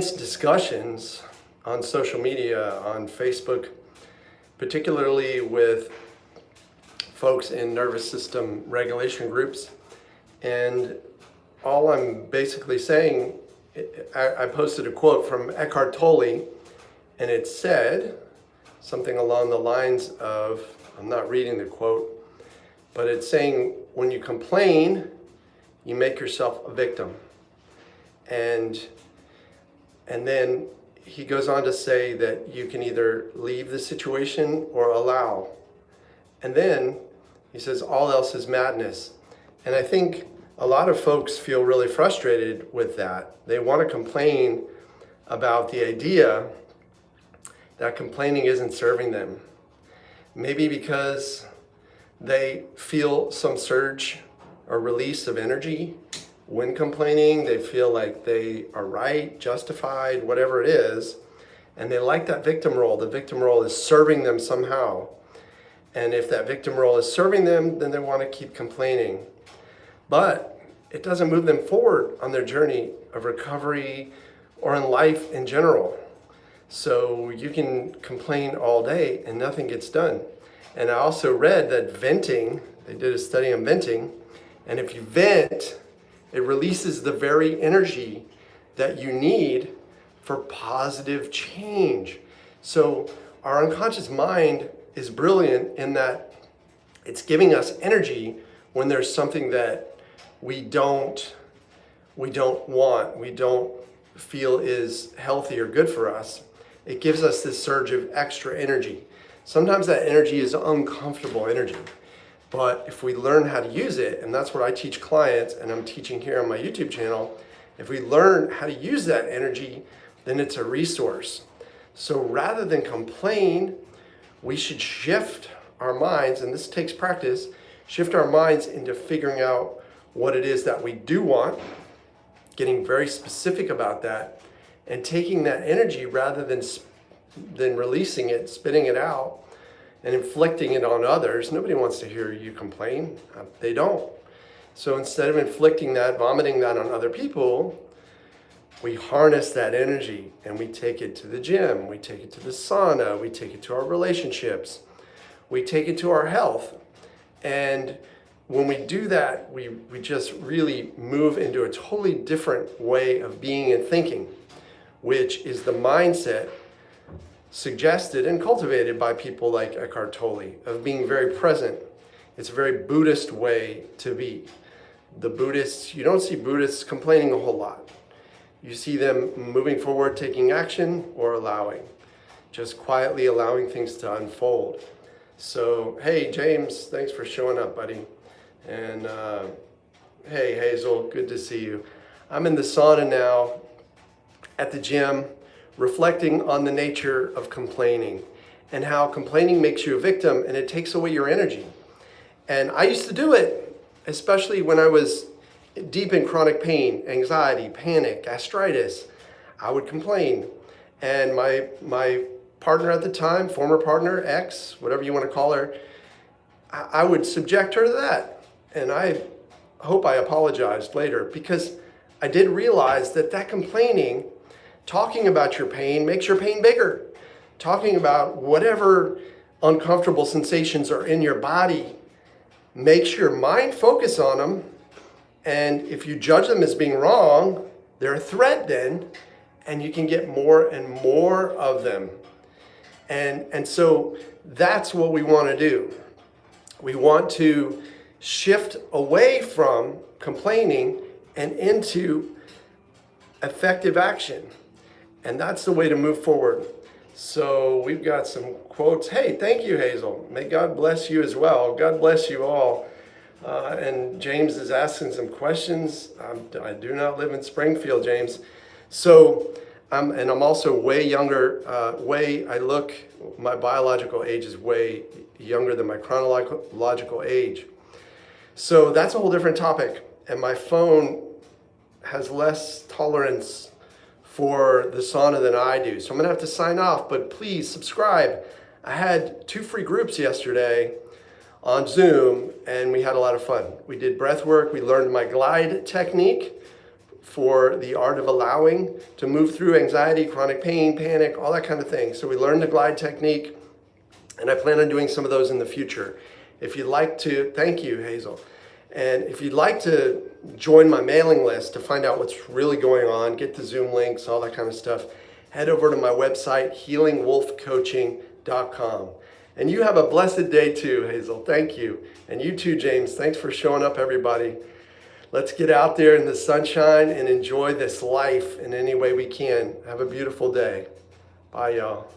discussions on social media, on Facebook, particularly with folks in nervous system regulation groups. And all I'm basically saying, I posted a quote from Eckhart Tolle, and it said something along the lines of, I'm not reading the quote, but it's saying, when you complain, you make yourself a victim. And then he goes on to say that you can either leave the situation or allow. And then he says, all else is madness. And I think a lot of folks feel really frustrated with that. They want to complain about the idea that complaining isn't serving them. Maybe because they feel some surge or release of energy when complaining. They feel like they are right, justified, whatever it is, and they like that victim role. The victim role is serving them somehow. And if that victim role is serving them, then they want to keep complaining. But it doesn't move them forward on their journey of recovery or in life in general. So you can complain all day and nothing gets done. And I also read that venting, they did a study on venting, and if you vent, it releases the very energy that you need for positive change. So our unconscious mind is brilliant in that it's giving us energy when there's something that we don't want, we don't feel is healthy or good for us. It gives us this surge of extra energy. Sometimes that energy is uncomfortable energy. But if we learn how to use it, and that's what I teach clients, and I'm teaching here on my YouTube channel, if we learn how to use that energy, then it's a resource. So rather than complain, we should shift our minds, and this takes practice, shift our minds into figuring out what it is that we do want, getting very specific about that, and taking that energy rather than releasing it, spitting it out, and inflicting it on others. Nobody wants to hear you complain. They don't. So instead of inflicting that, vomiting that on other people, we harness that energy and we take it to the gym, we take it to the sauna, we take it to our relationships, we take it to our health. And when we do that, we just really move into a totally different way of being and thinking, which is the mindset suggested and cultivated by people like Eckhart Tolle of being very present. It's a very Buddhist way to be. The Buddhists, you don't see Buddhists complaining a whole lot. You see them moving forward, taking action, or allowing, just quietly allowing things to unfold. So, hey, James, thanks for showing up, buddy. And hey, Hazel, good to see you. I'm in the sauna now at the gym, reflecting on the nature of complaining and how complaining makes you a victim and it takes away your energy. And I used to do it, especially when I was deep in chronic pain, anxiety, panic, gastritis. I would complain. And my partner at the time, former partner, ex, whatever you want to call her, I would subject her to that. And I hope I apologized later, because I did realize that complaining, talking about your pain, makes your pain bigger. Talking about whatever uncomfortable sensations are in your body makes your mind focus on them. And if you judge them as being wrong, they're a threat then, and you can get more and more of them. And so that's what we want to do. We want to shift away from complaining and into effective action. And that's the way to move forward. So we've got some quotes. Hey, thank you, Hazel. May God bless you as well. God bless you all. And James is asking some questions. I do not live in Springfield, James. So, and I'm also way younger. My biological age is way younger than my chronological age. So that's a whole different topic. And my phone has less tolerance for the sauna than I do. So I'm gonna have to sign off, but please subscribe. I had 2 free groups yesterday on Zoom, and we had a lot of fun. We did breath work, we learned my glide technique, for the art of allowing to move through anxiety, chronic pain, panic, all that kind of thing. So we learned the glide technique, and I plan on doing some of those in the future. If you'd like to, thank you, Hazel. And if you'd like to join my mailing list to find out what's really going on, get the Zoom links, all that kind of stuff, head over to my website, healingwolfcoaching.com. And you have a blessed day too, Hazel. Thank you. And you too, James. Thanks for showing up, everybody. Let's get out there in the sunshine and enjoy this life in any way we can. Have a beautiful day. Bye, y'all.